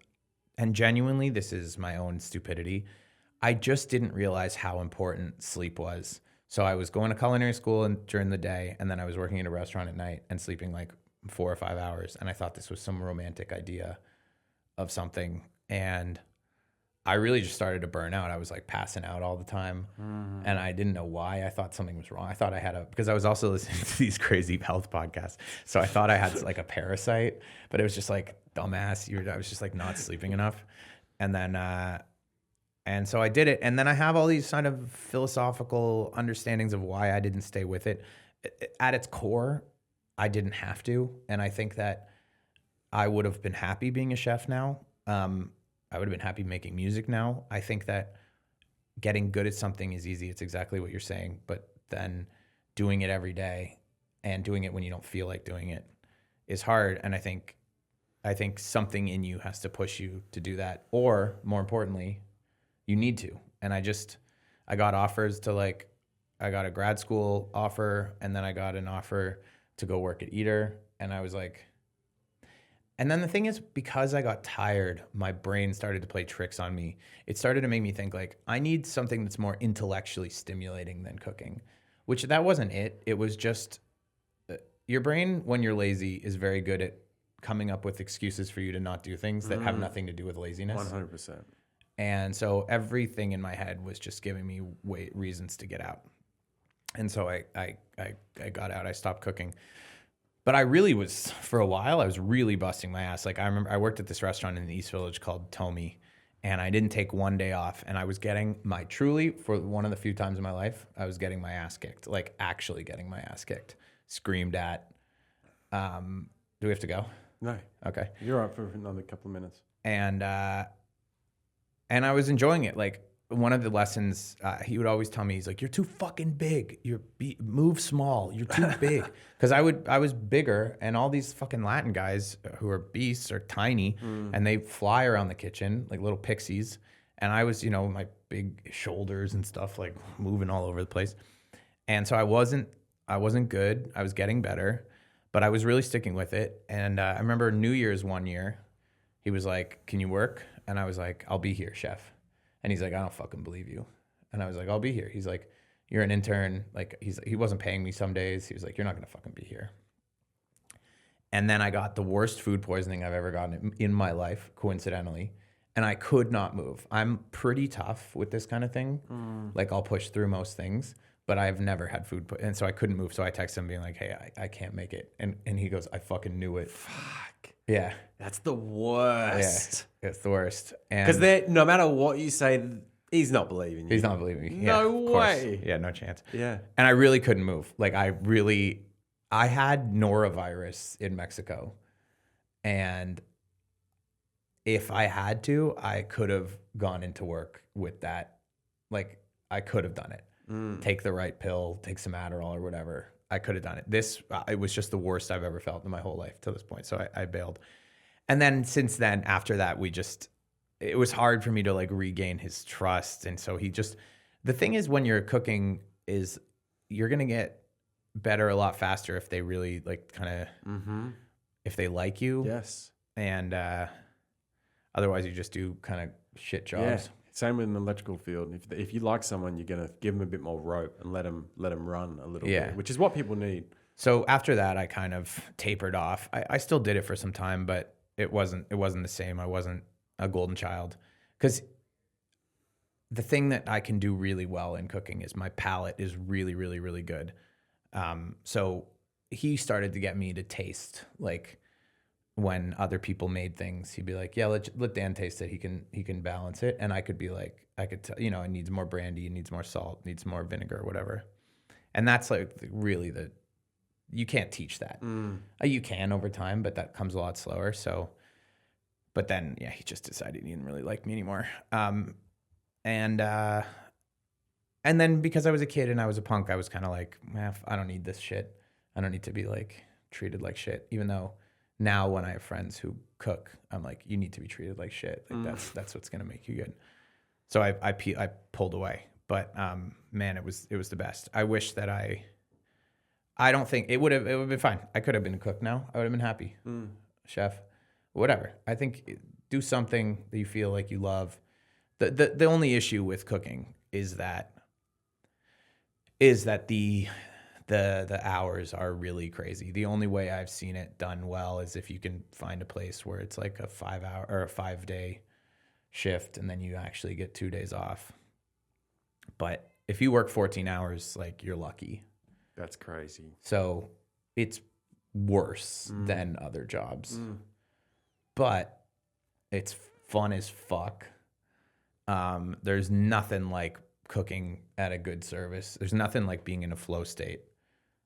and genuinely, this is my own stupidity, I just didn't realize how important sleep was. So I was going to culinary school during the day, and then I was working in a restaurant at night and sleeping like 4 or 5 hours. And I thought this was some romantic idea of something. And I really just started to burn out. I was like passing out all the time. And I didn't know why. I thought something was wrong. I thought I had because I was also listening to these crazy health podcasts. So I thought I had like a parasite, but it was just like, dumbass. I was just like not sleeping enough. And then, and so I did it. And then I have all these kind of philosophical understandings of why I didn't stay with it. At its core, I didn't have to. And I think that I would have been happy being a chef now. I would have been happy making music now. I think that getting good at something is easy. It's exactly what you're saying. But then doing it every day and doing it when you don't feel like doing it is hard. And I think something in you has to push you to do that. Or more importantly, you need to. And I got offers to I got a grad school offer, and then I got an offer to go work at Eater. And I was like, and then the thing is, because I got tired, my brain started to play tricks on me. It started to make me think like, I need something that's more intellectually stimulating than cooking, which that wasn't it. It was just your brain, when you're lazy, is very good at coming up with excuses for you to not do things that have nothing to do with laziness. 100%. And so everything in my head was just giving me reasons to get out. And so I got out. I stopped cooking. But I really was, for a while, I was really busting my ass. Like, I remember I worked at this restaurant in the East Village called Tomi, and I didn't take one day off. And I was getting for one of the few times in my life, I was getting my ass kicked, like actually getting my ass kicked, screamed at. Do we have to go? No. Okay. You're up for another couple of minutes. And I was enjoying it. Like, one of the lessons, he would always tell me, he's like, you're too fucking big. Move small. You're too big. Because I was bigger, and all these fucking Latin guys who are beasts are tiny, and they fly around the kitchen like little pixies. And I was, my big shoulders and stuff, like moving all over the place. And so I wasn't good. I was getting better, but I was really sticking with it. And I remember New Year's one year, he was like, can you work? And I was like, I'll be here, chef. And he's like, I don't fucking believe you. And I was like, I'll be here. He's like, you're an intern. Like, he wasn't paying me some days. He was like, you're not going to fucking be here. And then I got the worst food poisoning I've ever gotten in my life, coincidentally. And I could not move. I'm pretty tough with this kind of thing. Like, I'll push through most things, but I've never had food. And so I couldn't move. So I texted him being like, hey, I can't make it. And he goes, I fucking knew it. Fuck. Yeah. That's the worst. Yeah, it's the worst. Because no matter what you say, he's not believing you. He's not believing me. No way. Course. Yeah, no chance. Yeah. And I really couldn't move. Like, I had norovirus in Mexico. And if I had to, I could have gone into work with that. Like, I could have done it. Take the right pill, take some Adderall or whatever. I could have done it. It was just the worst I've ever felt in my whole life to this point. So I bailed. And then since then, after that, it was hard for me to like regain his trust. And so the thing is, when you're cooking, is you're going to get better a lot faster if they really like kind of, if they like you. Yes. and otherwise you just do kind of shit jobs. Yeah. Same with an electrical field. If you like someone, you're gonna give them a bit more rope and let them run a little bit, which is what people need. So after that, I kind of tapered off. I still did it for some time, but it wasn't the same. I wasn't a golden child, because the thing that I can do really well in cooking is my palate is really, really, really good. So he started to get me to taste, like, when other people made things, he'd be like, yeah, let Dan taste it. He can balance it. And I could be like, I could tell, it needs more brandy, it needs more salt, it needs more vinegar, whatever. And that's like really you can't teach that. You can over time, but that comes a lot slower. So, but then, yeah, he just decided he didn't really like me anymore. And then because I was a kid and I was a punk, I was kind of like, I don't need this shit. I don't need to be like treated like shit, even though now when I have friends who cook, I'm like, you need to be treated like shit. Like that's what's gonna make you good. So I pulled away. But man, it was the best. I wish that I don't think it would have been fine. I could have been a cook now. I would have been happy. Chef, whatever. I think do something that you feel like you love. The only issue with cooking is that the hours are really crazy. The only way I've seen it done well is if you can find a place where it's like a 5-hour or a 5-day shift, and then you actually get 2 days off. But if you work 14 hours, like, you're lucky. That's crazy. So it's worse than other jobs, but it's fun as fuck. There's nothing like cooking at a good service. There's nothing like being in a flow state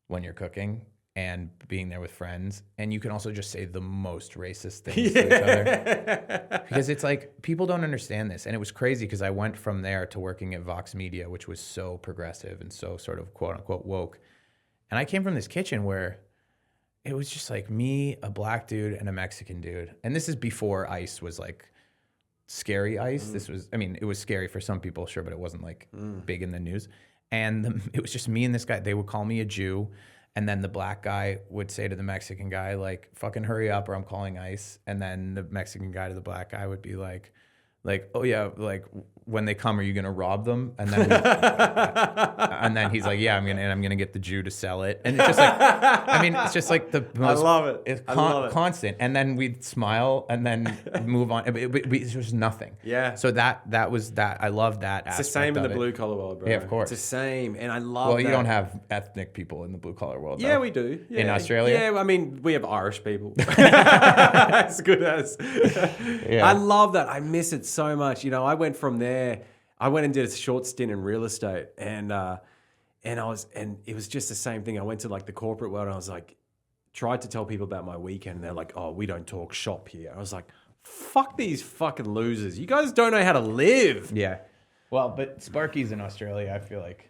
when you're cooking and being there with friends. And you can also just say the most racist things to each other. Because it's like, people don't understand this. And it was crazy because I went from there to working at Vox Media, which was so progressive and so sort of quote unquote woke. And I came from this kitchen where it was just like me, a black dude, and a Mexican dude. And this is before ICE was like scary ICE. This was, it was scary for some people, sure, but it wasn't like big in the news. And it was just me and this guy. They would call me a Jew. And then the black guy would say to the Mexican guy, like, fucking hurry up or I'm calling ICE. And then the Mexican guy to the black guy would be like, oh yeah, like, when they come, are you gonna rob them? And then and then he's like, yeah, I'm gonna get the Jew to sell it. And it's just like, it's just like the most, I love it. It's I love it. constant. And then we'd smile and then move on. It's just nothing. Yeah. So that was that. I love that. It's the same in the blue collar world, bro. Yeah, of course. It's the same, and I love. Well, that. you don't have ethnic people in the blue collar world. Yeah, though. we do. Yeah. In Australia. Yeah, we have Irish people. As good as. Yeah. I love that. I miss it so much. I went from there. I went and did a short stint in real estate, and it was just the same thing. I went to like the corporate world, and I was like, tried to tell people about my weekend, and they're like, "Oh, we don't talk shop here." I was like, "Fuck these fucking losers! You guys don't know how to live." Yeah. Well, but Sparky's in Australia. I feel like,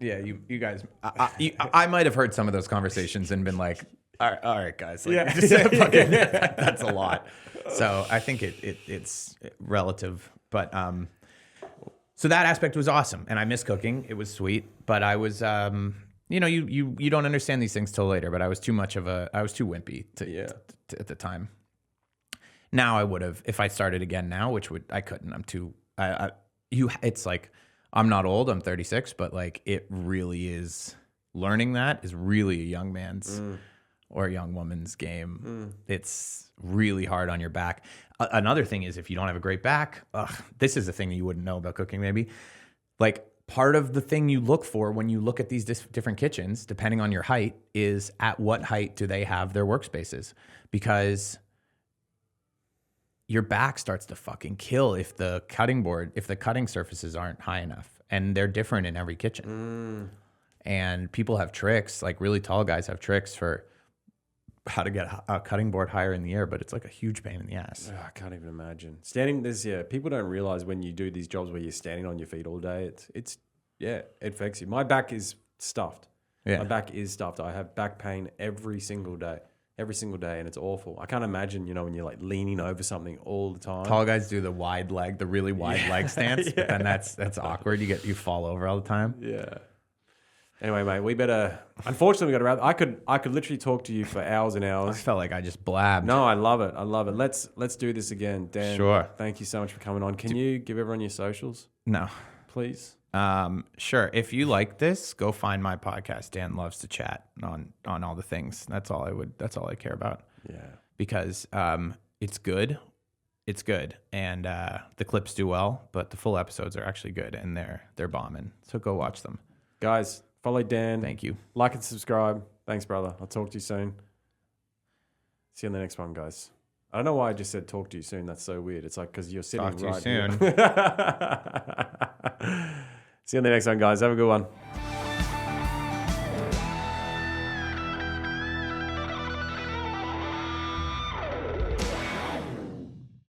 yeah, you guys. I might have heard some of those conversations and been like, all right, guys. Like, that's a lot. So I think it's relative, but so that aspect was awesome, and I miss cooking. It was sweet, but I was, you don't understand these things till later. But I was too wimpy at the time. Now I would have, if I started again now, I couldn't. I'm too. It's like, I'm not old. I'm 36, but like, it really is. Learning that is really a young man's or a young woman's game. It's really hard on your back. Another thing is, if you don't have a great back, this is a thing you wouldn't know about cooking maybe. Like, part of the thing you look for when you look at these different kitchens, depending on your height, is at what height do they have their workspaces? Because your back starts to fucking kill if the cutting surfaces aren't high enough. And they're different in every kitchen. And people have tricks, like really tall guys have tricks for how to get a cutting board higher in the air, but it's like a huge pain in the ass. I can't even imagine. People don't realize when you do these jobs where you're standing on your feet all day, it affects you. My back is stuffed. Yeah. My back is stuffed. I have back pain every single day, and it's awful. I can't imagine, when you're like leaning over something all the time. Tall guys do the really wide leg stance, but then that's awkward. You fall over all the time. Yeah. Anyway, mate, we better. Unfortunately, we got to wrap. I could literally talk to you for hours and I hours. felt like I just blabbed. No, I love it. I love it. Let's do this again, Dan. Sure. Thank you so much for coming on. Can you give everyone your socials, No. please? Sure. If you like this, go find my podcast. Dan loves to chat on all the things. That's all I care about. Yeah. Because it's good. It's good. And the clips do well, but the full episodes are actually good and they're bombing. So go watch them. Guys, follow Dan. Thank you. Like and subscribe. Thanks, brother. I'll talk to you soon. See you in the next one, guys. I don't know why I just said talk to you soon. That's so weird. It's like because you're sitting Talk to you right soon. here. See you in the next one, guys. Have a good one.